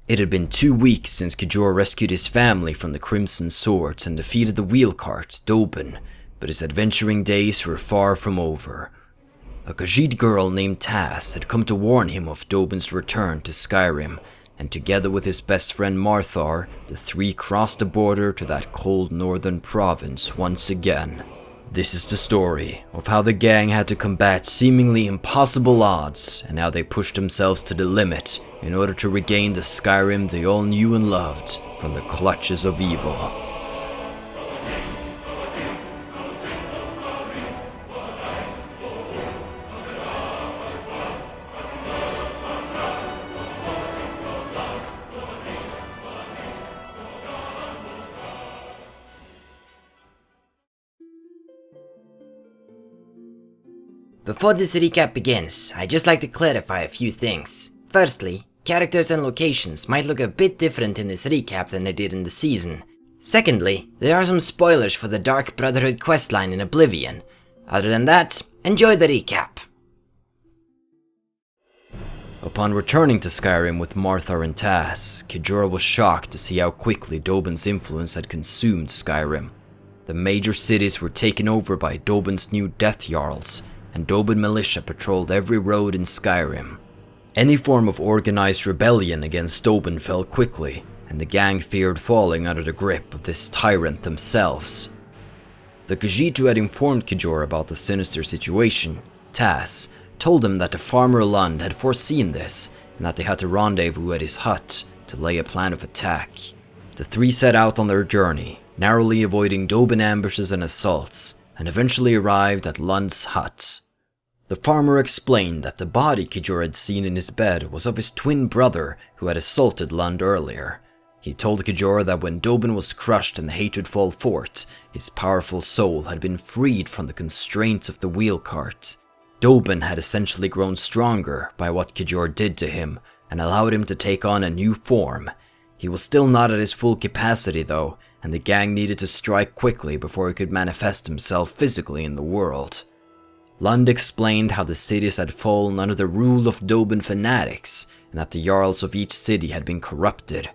It had been 2 weeks since Kjor rescued his family from the Crimson Swords and defeated the wheel cart, Dobin, but his adventuring days were far from over. A Khajiit girl named Tass had come to warn him of Dobin's return to Skyrim, and together with his best friend Marthar, the three crossed the border to that cold northern province once again. This is the story of how the gang had to combat seemingly impossible odds, and how they pushed themselves to the limit in order to regain the Skyrim they all knew and loved from the clutches of evil. Before this recap begins, I'd just like to clarify a few things. Firstly, characters and locations might look a bit different in this recap than they did in the season. Secondly, there are some spoilers for the Dark Brotherhood questline in Oblivion. Other than that, enjoy the recap. Upon returning to Skyrim with Marthar and Tass, Kjor was shocked to see how quickly Dobin's influence had consumed Skyrim. The major cities were taken over by Dobin's new Death Jarls, and Dobin militia patrolled every road in Skyrim. Any form of organized rebellion against Dobin fell quickly, and the gang feared falling under the grip of this tyrant themselves. The Khajiit who had informed Kjor about the sinister situation, Tass, told him that the farmer Lund had foreseen this, and that they had to rendezvous at his hut to lay a plan of attack. The three set out on their journey, narrowly avoiding Dobin ambushes and assaults, and eventually arrived at Lund's hut. The farmer explained that the body Kjor had seen in his bed was of his twin brother who had assaulted Lund earlier. He told Kjor that when Dobin was crushed in the Hatredfall fort, his powerful soul had been freed from the constraints of the wheel cart. Dobin had essentially grown stronger by what Kjor did to him and allowed him to take on a new form. He was still not at his full capacity though, and the gang needed to strike quickly before he could manifest himself physically in the world. Lund explained how the cities had fallen under the rule of Dobin fanatics, and that the Jarls of each city had been corrupted.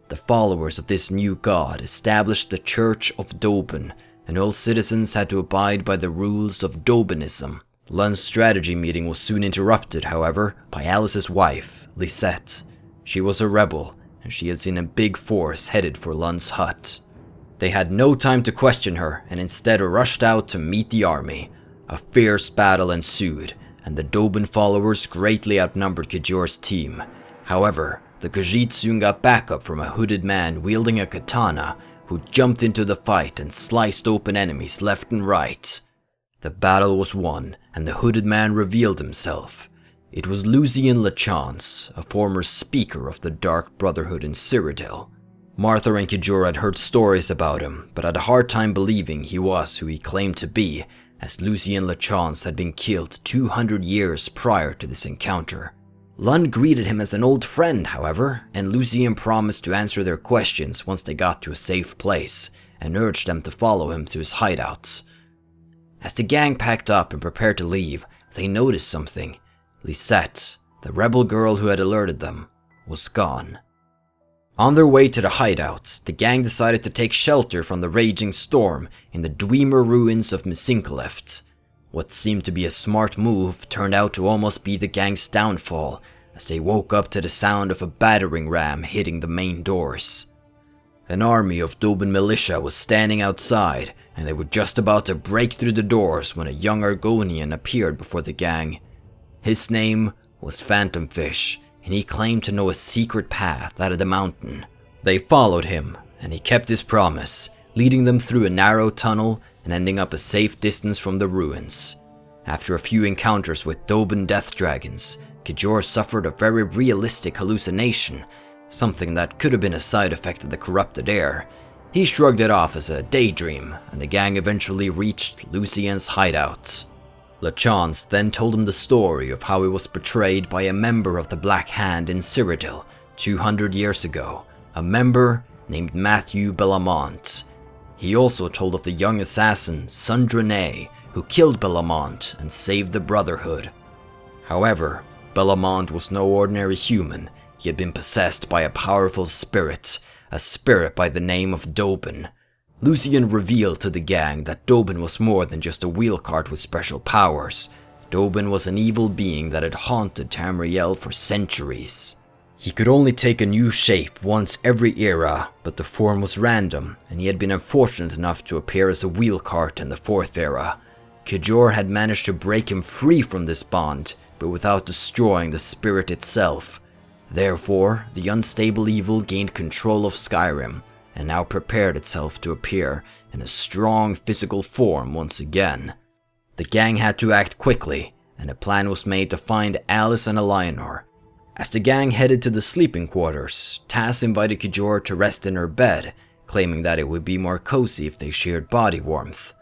The followers of this new god established the Church of Dobin, and all citizens had to abide by the rules of Dobinism. Lund's strategy meeting was soon interrupted, however, by Alice's wife, Lisette. She was a rebel, and she had seen a big force headed for Lund's hut. They had no time to question her, and instead rushed out to meet the army. A fierce battle ensued, and the Dobin followers greatly outnumbered Kjor's team. However, the Khajiit soon got backup from a hooded man wielding a katana, who jumped into the fight and sliced open enemies left and right. The battle was won, and the hooded man revealed himself. It was Lucien Lachance, a former speaker of the Dark Brotherhood in Cyrodiil. Marthar and Kjor had heard stories about him, but had a hard time believing he was who he claimed to be, as Lucien Lachance had been killed 200 years prior to this encounter. Lund greeted him as an old friend, however, and Lucien promised to answer their questions once they got to a safe place, and urged them to follow him to his hideouts. As the gang packed up and prepared to leave, they noticed something. Lisette, the rebel girl who had alerted them, was gone. On their way to the hideout, the gang decided to take shelter from the raging storm in the Dwemer ruins of Misinkileft. What seemed to be a smart move turned out to almost be the gang's downfall, as they woke up to the sound of a battering ram hitting the main doors. An army of Dobin militia was standing outside, and they were just about to break through the doors when a young Argonian appeared before the gang. His name was Phantomfish, and he claimed to know a secret path out of the mountain. They followed him, and he kept his promise, leading them through a narrow tunnel and ending up a safe distance from the ruins. After a few encounters with Dobin death dragons, Kjor suffered a very realistic hallucination, something that could have been a side effect of the corrupted air. He shrugged it off as a daydream, and the gang eventually reached Lucien's hideout. Lachance then told him the story of how he was betrayed by a member of the Black Hand in Cyrodiil 200 years ago, a member named Matthew Bellamont. He also told of the young assassin Sundrane, who killed Bellamont and saved the Brotherhood. However, Bellamont was no ordinary human, he had been possessed by a powerful spirit, a spirit by the name of Dobin. Lucian revealed to the gang that Dobin was more than just a wheel cart with special powers. Dobin was an evil being that had haunted Tamriel for centuries. He could only take a new shape once every era, but the form was random, and he had been unfortunate enough to appear as a wheel cart in the 4th era. Kijor had managed to break him free from this bond, but without destroying the spirit itself. Therefore, the unstable evil gained control of Skyrim, and now prepared itself to appear in a strong physical form once again. The gang had to act quickly, and a plan was made to find Alice and Eleanor. As the gang headed to the sleeping quarters, Taz invited Kijor to rest in her bed, claiming that it would be more cozy if they shared body warmth.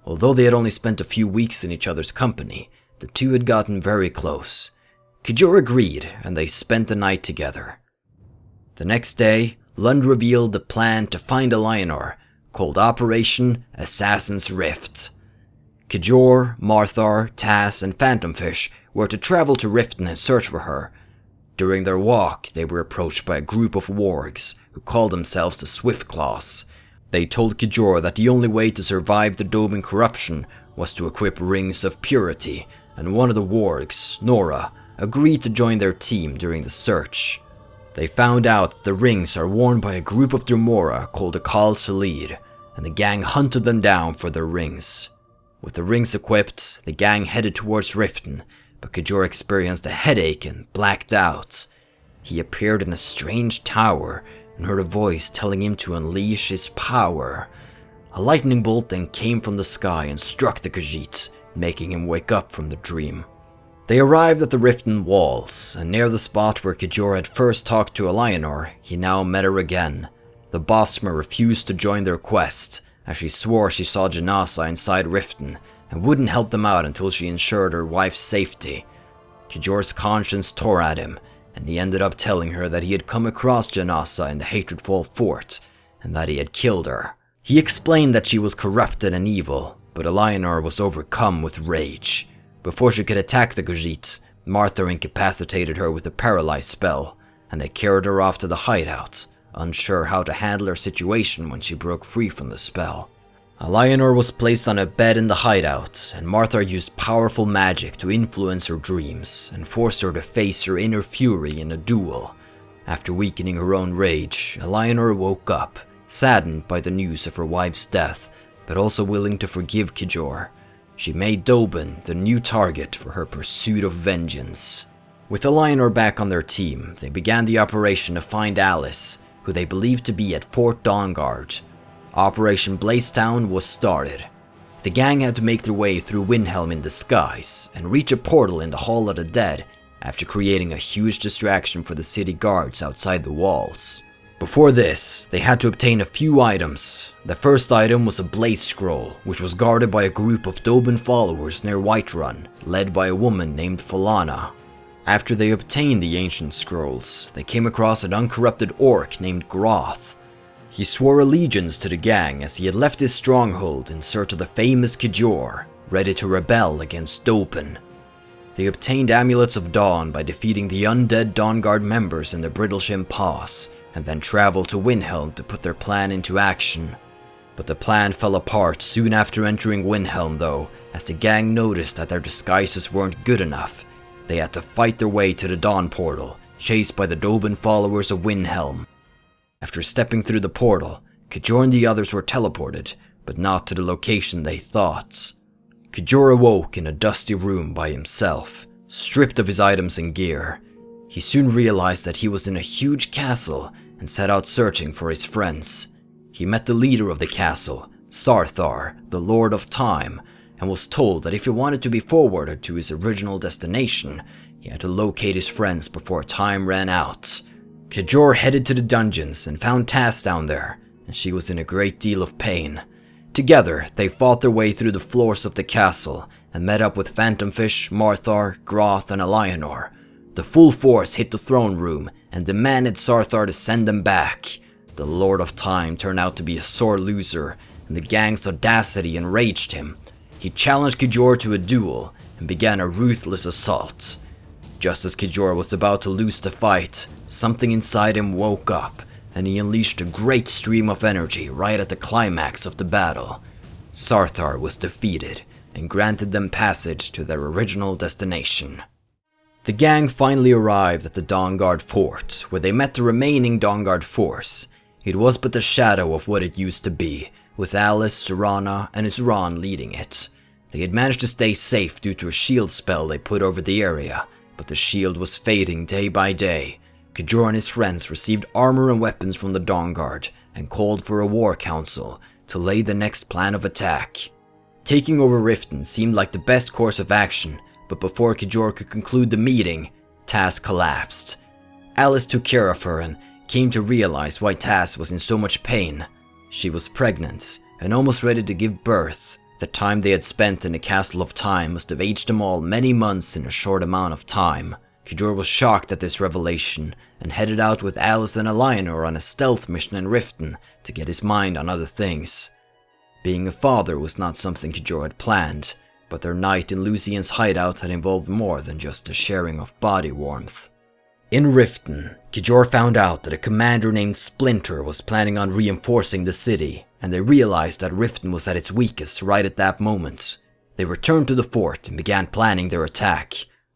Although they had only spent a few weeks in each other's company, the two had gotten very close. Kijor agreed, and they spent the night together. The next day, Lund revealed the plan to find Eleanor, called Operation Assassin's Rift. Kijor, Marthar, Taz, and Phantomfish were to travel to Riften and search for her. During their walk, they were approached by a group of wargs who called themselves the Swiftclaws. They told Kijor that the only way to survive the Dobin corruption was to equip rings of purity, and one of the wargs, Nora, agreed to join their team during the search. They found out that the rings are worn by a group of Dremora called the Khal Salid, and the gang hunted them down for their rings. With the rings equipped, the gang headed towards Riften, but Kijor experienced a headache and blacked out. He appeared in a strange tower and heard a voice telling him to unleash his power. A lightning bolt then came from the sky and struck the Khajiit, making him wake up from the dream. They arrived at the Riften walls, and near the spot where Kijor had first talked to Eleanor, he now met her again. The Bosmer refused to join their quest, as she swore she saw Janasa inside Riften, and wouldn't help them out until she ensured her wife's safety. Kijor's conscience tore at him, and he ended up telling her that he had come across Janasa in the Hatredfall fort, and that he had killed her. He explained that she was corrupted and evil, but Eleanor was overcome with rage. Before she could attack the Khajiit, Marthar incapacitated her with a paralyze spell, and they carried her off to the hideout, unsure how to handle her situation when she broke free from the spell. Eleanor was placed on a bed in the hideout, and Marthar used powerful magic to influence her dreams and forced her to face her inner fury in a duel. After weakening her own rage, Eleanor woke up, saddened by the news of her wife's death, but also willing to forgive Kijor. She made Dobin the new target for her pursuit of vengeance. With Eleanor back on their team, they began the operation to find Alice, who they believed to be at Fort Dawnguard. Operation Blazetown was started. The gang had to make their way through Windhelm in disguise and reach a portal in the Hall of the Dead after creating a huge distraction for the city guards outside the walls. Before this, they had to obtain a few items. The first item was a blaze scroll, which was guarded by a group of Dobin followers near Whiterun, led by a woman named Falana. After they obtained the ancient scrolls, they came across an uncorrupted orc named Groth. He swore allegiance to the gang as he had left his stronghold in search of the famous Kijor, ready to rebel against Dobin. They obtained Amulets of Dawn by defeating the undead Dawnguard members in the Brittlesham Pass, and then traveled to Windhelm to put their plan into action. But the plan fell apart soon after entering Windhelm though, as the gang noticed that their disguises weren't good enough. They had to fight their way to the Dawn Portal, chased by the Dobin followers of Windhelm. After stepping through the portal, Kijor and the others were teleported, but not to the location they thought. Kijor awoke in a dusty room by himself, stripped of his items and gear. He soon realized that he was in a huge castle and set out searching for his friends. He met the leader of the castle, Sarthar, the Lord of Time, and was told that if he wanted to be forwarded to his original destination, he had to locate his friends before time ran out. Kijor headed to the dungeons and found Taz down there, and she was in a great deal of pain. Together, they fought their way through the floors of the castle and met up with Phantomfish, Marthar, Groth, and Eleanor. The full force hit the throne room and demanded Sarthar to send them back. The Lord of Time turned out to be a sore loser, and the gang's audacity enraged him. He challenged Kijor to a duel and began a ruthless assault. Just as Kijor was about to lose the fight, something inside him woke up, and he unleashed a great stream of energy right at the climax of the battle. Sarthar was defeated, and granted them passage to their original destination. The gang finally arrived at the Dawnguard fort, where they met the remaining Dawnguard force. It was but a shadow of what it used to be, with Alice, Serana, and Isran leading it. They had managed to stay safe due to a shield spell they put over the area, but the shield was fading day by day. Kijor and his friends received armor and weapons from the Dawnguard, and called for a war council to lay the next plan of attack. Taking over Riften seemed like the best course of action, but before Kijor could conclude the meeting, Taz collapsed. Alice took care of her and came to realize why Taz was in so much pain. She was pregnant and almost ready to give birth. The time they had spent in the Castle of Time must have aged them all many months in a short amount of time. Kijor was shocked at this revelation and headed out with Alice and Eleanor on a stealth mission in Riften to get his mind on other things. Being a father was not something Kijor had planned, but their night in Lucian's hideout had involved more than just a sharing of body warmth. In Riften, Kijor found out that a commander named Splinter was planning on reinforcing the city, and they realized that Riften was at its weakest right at that moment. They returned to the fort and began planning their attack.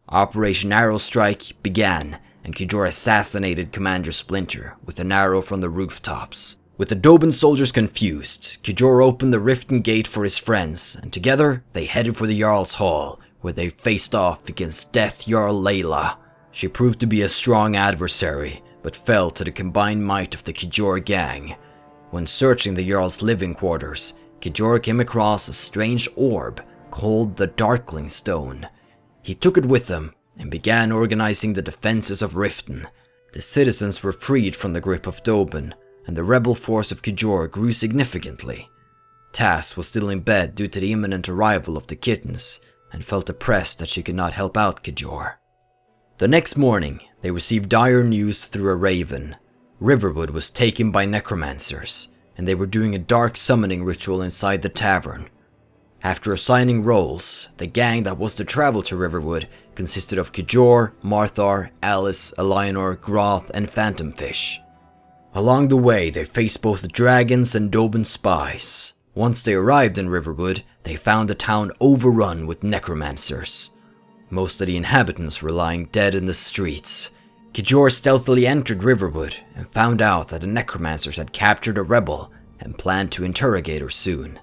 Operation Arrow Strike began, and Kijor assassinated Commander Splinter with an arrow from the rooftops. With the Doban soldiers confused, Kijor opened the Riften gate for his friends, and together they headed for the Jarl's Hall, where they faced off against Death Jarl Layla. She proved to be a strong adversary, but fell to the combined might of the Kijor gang. When searching the Jarl's living quarters, Kijor came across a strange orb called the Darkling Stone. He took it with him and began organizing the defenses of Riften. The citizens were freed from the grip of Doban, and the rebel force of Kijor grew significantly. Tass was still in bed due to the imminent arrival of the kittens, and felt depressed that she could not help out Kijor. The next morning, they received dire news through a raven. Riverwood was taken by necromancers, and they were doing a dark summoning ritual inside the tavern. After assigning roles, the gang that was to travel to Riverwood consisted of Kijor, Marthar, Alice, Eleanor, Groth, and Phantomfish. Along the way, they faced both dragons and Doban spies. Once they arrived in Riverwood, they found the town overrun with necromancers. Most of the inhabitants were lying dead in the streets. Kijor stealthily entered Riverwood and found out that the necromancers had captured a rebel and planned to interrogate her soon.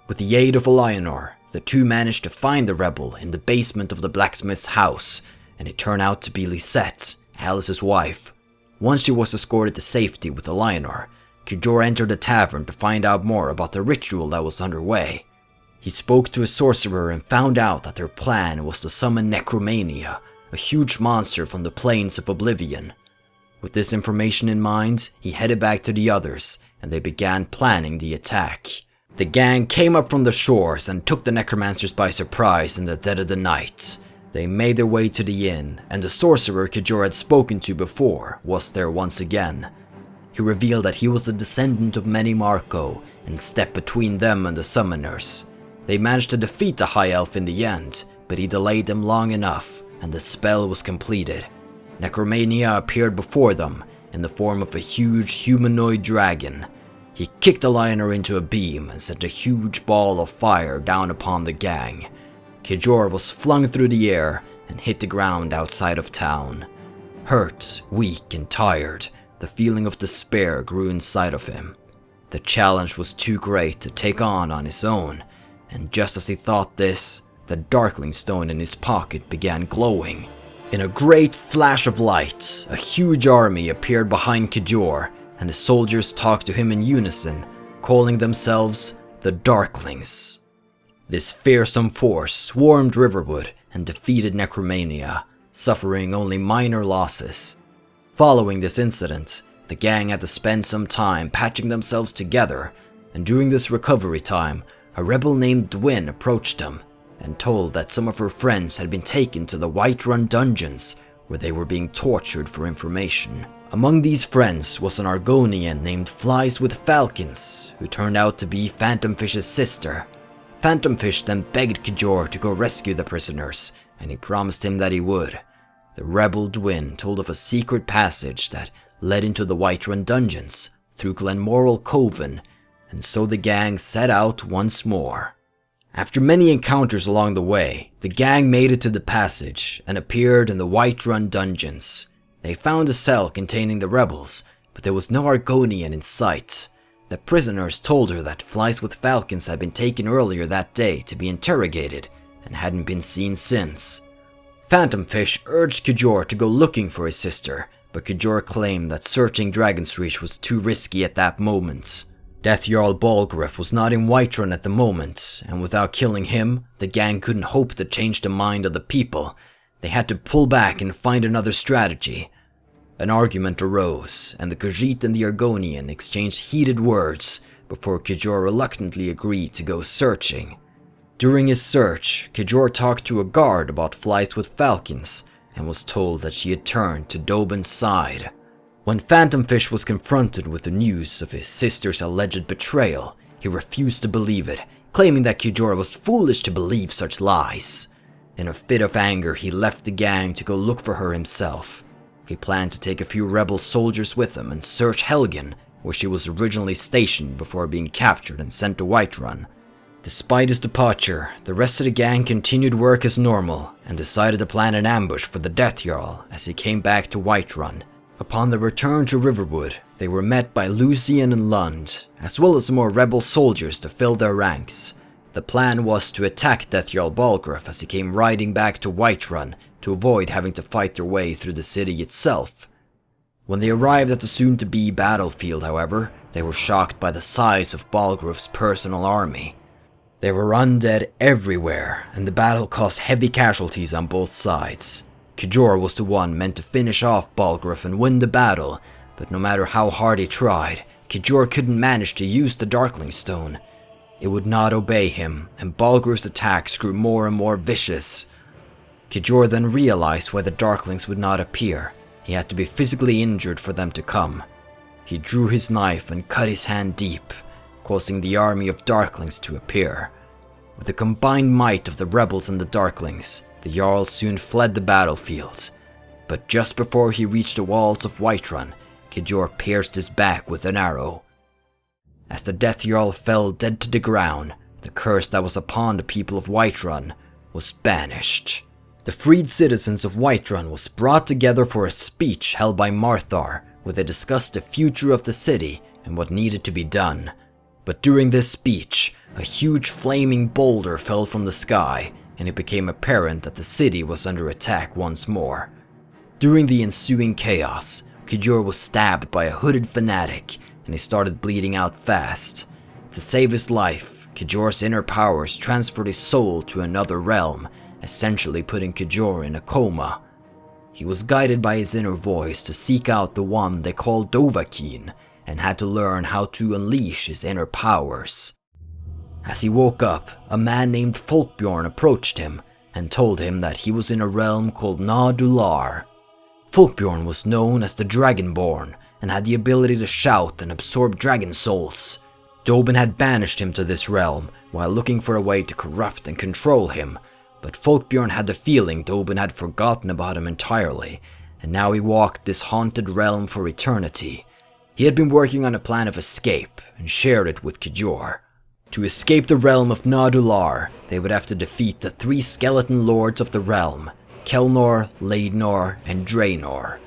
With the aid of Eleanor, the two managed to find the rebel in the basement of the blacksmith's house, and it turned out to be Lisette, Alice's wife. Once she was escorted to safety with Eleanor, Kijor entered the tavern to find out more about the ritual that was underway. He spoke to a sorcerer and found out that their plan was to summon Necromania, a huge monster from the plains of Oblivion. With this information in mind, he headed back to the others, and they began planning the attack. The gang came up from the shores and took the necromancers by surprise in the dead of the night. They made their way to the inn, and the sorcerer Kijor had spoken to before was there once again. He revealed that he was the descendant of many Marco and stepped between them and the summoners. They managed to defeat the High Elf in the end, but he delayed them long enough, and the spell was completed. Necromania appeared before them in the form of a huge humanoid dragon. He kicked Eleanor into a beam and sent a huge ball of fire down upon the gang. Kijor was flung through the air and hit the ground outside of town. Hurt, weak, and tired, the feeling of despair grew inside of him. The challenge was too great to take on his own, and just as he thought this, the Darkling Stone in his pocket began glowing. In a great flash of light, a huge army appeared behind Kijor, and the soldiers talked to him in unison, calling themselves the Darklings. This fearsome force swarmed Riverwood and defeated Necromania, suffering only minor losses. Following this incident, the gang had to spend some time patching themselves together, and during this recovery time, a rebel named Dwin approached them and told that some of her friends had been taken to the Whiterun dungeons, where they were being tortured for information. Among these friends was an Argonian named Flies with Falcons, who turned out to be Phantomfish's sister. Phantomfish then begged Kijor to go rescue the prisoners, and he promised him that he would. the rebel Dwyn told of a secret passage that led into the Whiterun dungeons through Glenmoral Coven, and so the gang set out once more. After many encounters along the way, the gang made it to the passage and appeared in the Whiterun dungeons. They found a cell containing the rebels, but there was no Argonian in sight. The prisoners told her that flies with falcons had been taken earlier that day to be interrogated and hadn't been seen since. Phantomfish urged Kjor to go looking for his sister, but Kjor claimed that searching Dragon's Reach was too risky at that moment. Death Jarl Balgruuf was not in Whiterun at the moment, and without killing him, the gang couldn't hope to change the mind of the people. They had to pull back and find another strategy. An argument arose, and the Khajiit and the Argonian exchanged heated words before Kjor reluctantly agreed to go searching. During his search, Kjor talked to a guard about flies with falcons, and was told that she had turned to Dobin's side. When Phantomfish was confronted with the news of his sister's alleged betrayal, he refused to believe it, claiming that Kjor was foolish to believe such lies. In a fit of anger, he left the gang to go look for her himself. He planned to take a few rebel soldiers with him and search Helgen, where she was originally stationed before being captured and sent to Whiterun. Despite his departure, the rest of the gang continued work as normal and decided to plan an ambush for the Death Jarl as he came back to Whiterun. Upon their return to Riverwood, they were met by Lucian and Lund, as well as more rebel soldiers to fill their ranks. The plan was to attack Death Jarl Balgruuf as he came riding back to Whiterun to avoid having to fight their way through the city itself. When they arrived at the soon-to-be battlefield, however, they were shocked by the size of Balgruuf's personal army. There were undead everywhere, and the battle caused heavy casualties on both sides. Kjor was the one meant to finish off Balgruuf and win the battle, but no matter how hard he tried, Kjor couldn't manage to use the Darkling Stone. It would not obey him, and Balgruuf's attacks grew more and more vicious. Kjor then realized why the Darklings would not appear. He had to be physically injured for them to come. He drew his knife and cut his hand deep, causing the army of Darklings to appear. With the combined might of the rebels and the Darklings, the Jarl soon fled the battlefield. But just before he reached the walls of Whiterun, Kjor pierced his back with an arrow. As the Death Jarl fell dead to the ground, the curse that was upon the people of Whiterun was banished. The freed citizens of Whiterun was brought together for a speech held by Marthar, where they discussed the future of the city and what needed to be done. But during this speech, a huge flaming boulder fell from the sky, and it became apparent that the city was under attack once more. During the ensuing chaos, Kjor was stabbed by a hooded fanatic, and he started bleeding out fast. To save his life, Kjor's inner powers transferred his soul to another realm, essentially putting Kjor in a coma. He was guided by his inner voice to seek out the one they called Dovahkiin, and had to learn how to unleash his inner powers. As he woke up, a man named Folkbjorn approached him and told him that he was in a realm called Na-Dular. Folkbjorn was known as the Dragonborn and had the ability to shout and absorb dragon souls. Dobin had banished him to this realm while looking for a way to corrupt and control him, but Folkbjorn had the feeling Dobin had forgotten about him entirely, and now he walked this haunted realm for eternity. He had been working on a plan of escape and shared it with Kjor. To escape the realm of Na-Dular, they would have to defeat the 3 skeleton lords of the realm, Kelnor, Leidnor, and Draenor.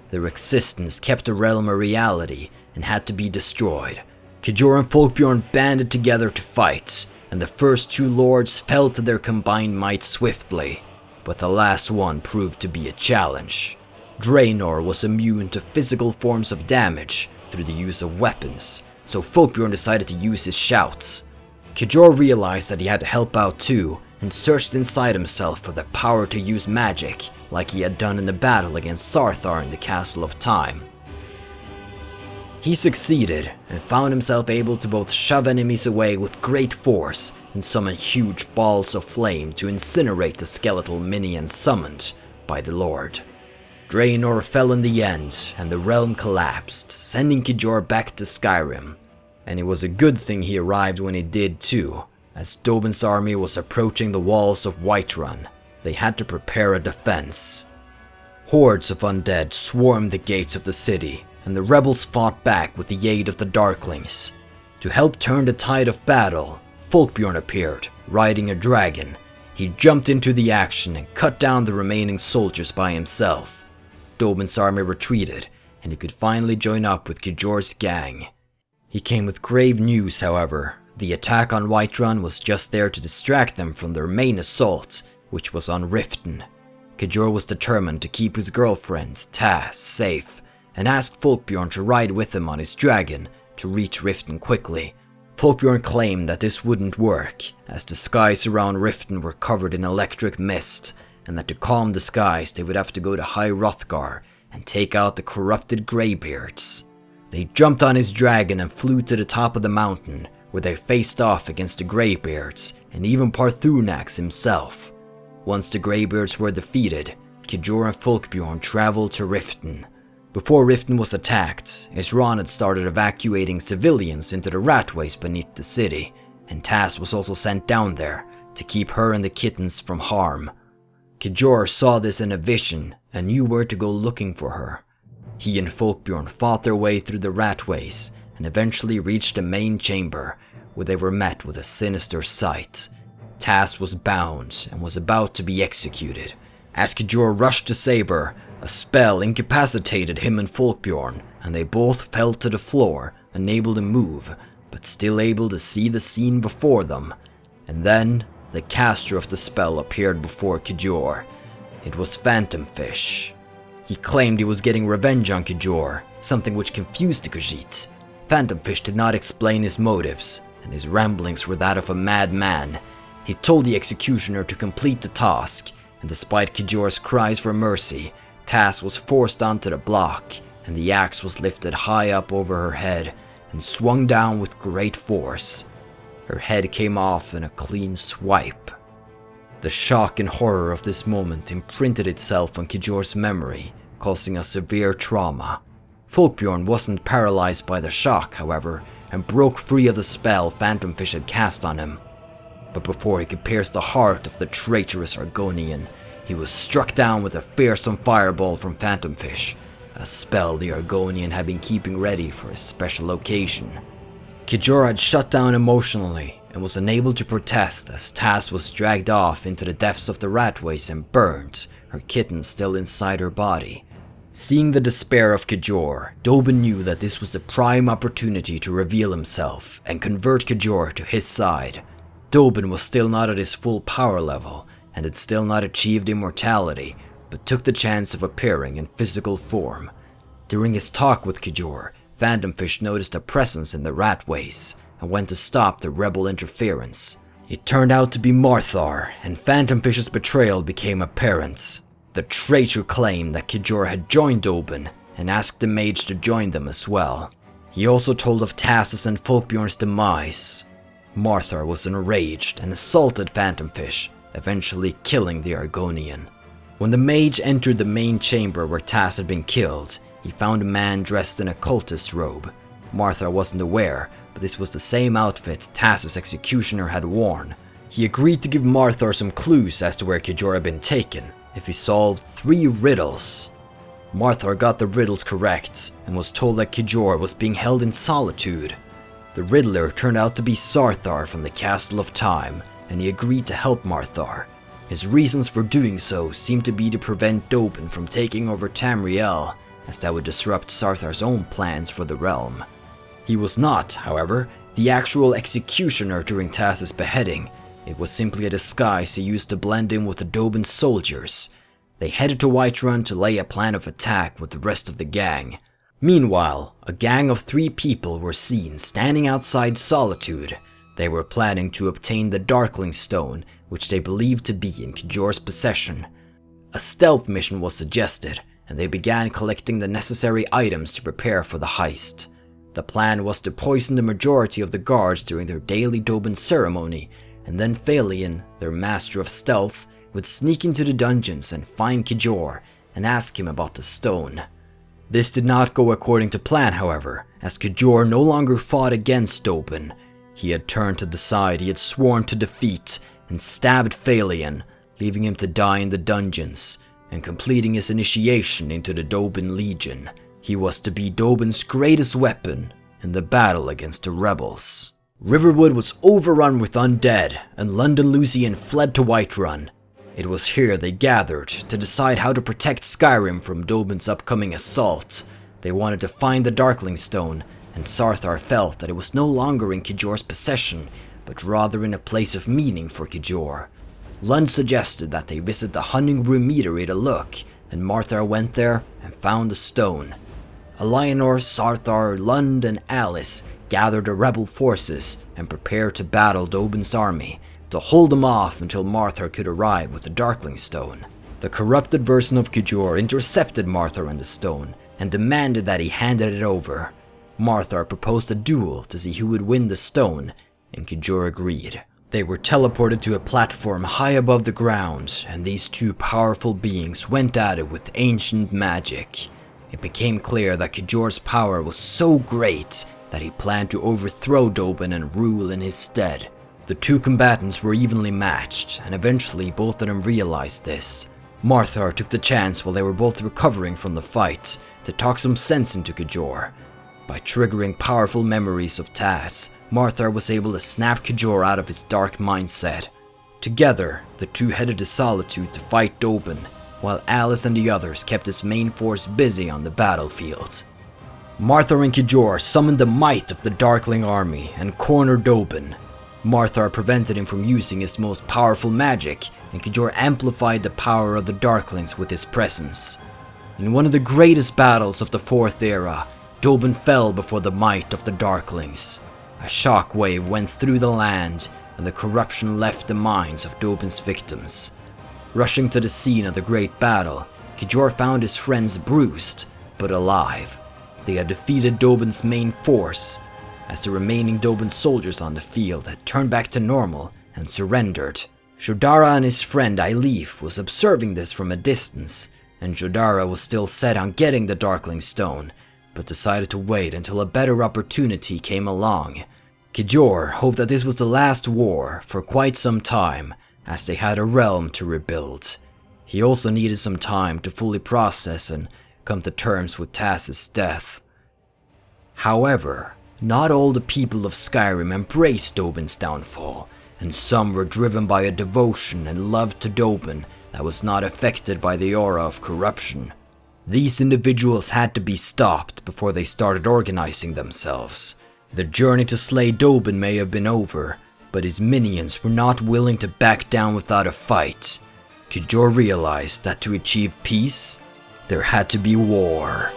Their existence kept the realm a reality and had to be destroyed. Kjor and Folkbjorn banded together to fight, and the first 2 lords fell to their combined might swiftly, but the last one proved to be a challenge. Draenor was immune to physical forms of damage through the use of weapons, so Folkbjorn decided to use his shouts. Kjor realized that he had to help out too, and searched inside himself for the power to use magic, like he had done in the battle against Sarthar in the Castle of Time. He succeeded, and found himself able to both shove enemies away with great force, and summon huge balls of flame to incinerate the skeletal minions summoned by the Lord. Draenor fell in the end, and the realm collapsed, sending Kjor back to Skyrim. And it was a good thing he arrived when he did too, as Dobin's army was approaching the walls of Whiterun. They had to prepare a defense. Hordes of undead swarmed the gates of the city, and the rebels fought back with the aid of the Darklings. To help turn the tide of battle, Folkbjorn appeared, riding a dragon. He jumped into the action and cut down the remaining soldiers by himself. Dobin's army retreated, and he could finally join up with Kijor's gang. He came with grave news, however. The attack on Whiterun was just there to distract them from their main assault, which was on Riften. Kijor was determined to keep his girlfriend, Tass, safe, and asked Folkbjorn to ride with him on his dragon to reach Riften quickly. Folkbjorn claimed that this wouldn't work, as the skies around Riften were covered in electric mist, and that to calm the skies they would have to go to High Hrothgar and take out the corrupted Greybeards. They jumped on his dragon and flew to the top of the mountain, where they faced off against the Greybeards and even Parthunax himself. Once the Greybeards were defeated, Kijor and Folkbjorn traveled to Riften. Before Riften was attacked, Isran had started evacuating civilians into the ratways beneath the city, and Tass was also sent down there to keep her and the kittens from harm. Kijor saw this in a vision and knew where to go looking for her. He and Folkbjorn fought their way through the ratways and eventually reached the main chamber, where they were met with a sinister sight. Tass was bound and was about to be executed. As Kijor rushed to save her, a spell incapacitated him and Folkbjorn, and they both fell to the floor, unable to move, but still able to see the scene before them. And then, the caster of the spell appeared before Kijor. It was Phantomfish. He claimed he was getting revenge on Kijor, something which confused the Khajiit. Phantomfish did not explain his motives, and his ramblings were that of a madman. He told the executioner to complete the task, and despite Kijor's cries for mercy, Tass was forced onto the block, and the axe was lifted high up over her head and swung down with great force. Her head came off in a clean swipe. The shock and horror of this moment imprinted itself on Kijor's memory, causing a severe trauma. Folkbjorn wasn't paralyzed by the shock, however, and broke free of the spell Phantomfish had cast on him. But before he could pierce the heart of the traitorous Argonian, he was struck down with a fearsome fireball from Phantomfish, a spell the Argonian had been keeping ready for a special occasion. Kijor had shut down emotionally and was unable to protest as Tass was dragged off into the depths of the ratways and burnt, her kitten still inside her body. Seeing the despair of Kijor, Dobin knew that this was the prime opportunity to reveal himself and convert Kijor to his side. Dobin was still not at his full power level and had still not achieved immortality, but took the chance of appearing in physical form. During his talk with Kijor, Phantomfish noticed a presence in the ratways and went to stop the rebel interference. It turned out to be Marthar, and Phantomfish's betrayal became apparent. The traitor claimed that Kijor had joined Dobin and asked the mage to join them as well. He also told of Tass's and Folkbjorn's demise. Marthar was enraged and assaulted Phantomfish, eventually killing the Argonian. When the mage entered the main chamber where Tass had been killed, he found a man dressed in a cultist robe. Marthar wasn't aware, but this was the same outfit Tass's executioner had worn. He agreed to give Marthar some clues as to where Kijor had been taken, if he solved 3 riddles. Marthar got the riddles correct, and was told that Kijor was being held in solitude. The Riddler turned out to be Sarthar from the Castle of Time, and he agreed to help Marthar. His reasons for doing so seemed to be to prevent Dobin from taking over Tamriel, as that would disrupt Sarthar's own plans for the realm. He was not, however, the actual executioner during Tass's beheading. It was simply a disguise he used to blend in with the Dobin soldiers. They headed to Whiterun to lay a plan of attack with the rest of the gang. Meanwhile, a gang of 3 people were seen standing outside Solitude. They were planning to obtain the Darkling Stone, which they believed to be in Kijor's possession. A stealth mission was suggested, and they began collecting the necessary items to prepare for the heist. The plan was to poison the majority of the guards during their daily Dobin ceremony, and then Phalion, their master of stealth, would sneak into the dungeons and find Kijor and ask him about the stone. This did not go according to plan, however, as Kijor no longer fought against Dobin. He had turned to the side he had sworn to defeat and stabbed Phalion, leaving him to die in the dungeons, and completing his initiation into the Doban Legion. He was to be Doban's greatest weapon in the battle against the rebels. Riverwood was overrun with undead, and London Lucian fled to Whiterun. It was here they gathered to decide how to protect Skyrim from Doban's upcoming assault. They wanted to find the Darkling Stone, and Sarthar felt that it was no longer in Kijor's possession, but rather in a place of meaning for Kijor. Lund suggested that they visit the Hunting Room Meadery to look, and Marthar went there and found the stone. Alienor, Sarthar, Lund, and Alice gathered the rebel forces and prepared to battle Doban's army, to hold them off until Marthar could arrive with the Darkling Stone. The corrupted version of Kijor intercepted Marthar and the stone, and demanded that he handed it over. Marthar proposed a duel to see who would win the stone, and Kijor agreed. They were teleported to a platform high above the ground, and these two powerful beings went at it with ancient magic. It became clear that Kijor's power was so great that he planned to overthrow Doban and rule in his stead. The two combatants were evenly matched, and eventually both of them realized this. Marthar took the chance while they were both recovering from the fight to talk some sense into Kijor. By triggering powerful memories of Taz, Marthar was able to snap Kijor out of his dark mindset. Together, the two headed to Solitude to fight Doban, while Alice and the others kept his main force busy on the battlefield. Marthar and Kijor summoned the might of the Darkling army and cornered Doban. Marthar prevented him from using his most powerful magic, and Kijor amplified the power of the Darklings with his presence. In one of the greatest battles of the Fourth Era, Doban fell before the might of the Darklings. A shockwave went through the land, and the corruption left the minds of Doban's victims. Rushing to the scene of the great battle, Kijor found his friends bruised, but alive. They had defeated Doban's main force, as the remaining Doban soldiers on the field had turned back to normal and surrendered. Jodara and his friend Eilif was observing this from a distance, and Jodara was still set on getting the Darkling Stone, but decided to wait until a better opportunity came along. Kijor hoped that this was the last war for quite some time, as they had a realm to rebuild. He also needed some time to fully process and come to terms with Taz's death. However, not all the people of Skyrim embraced Doban's downfall, and some were driven by a devotion and love to Doban that was not affected by the aura of corruption. These individuals had to be stopped before they started organizing themselves. The journey to slay Doban may have been over, but his minions were not willing to back down without a fight. Kijor realized that to achieve peace, there had to be war.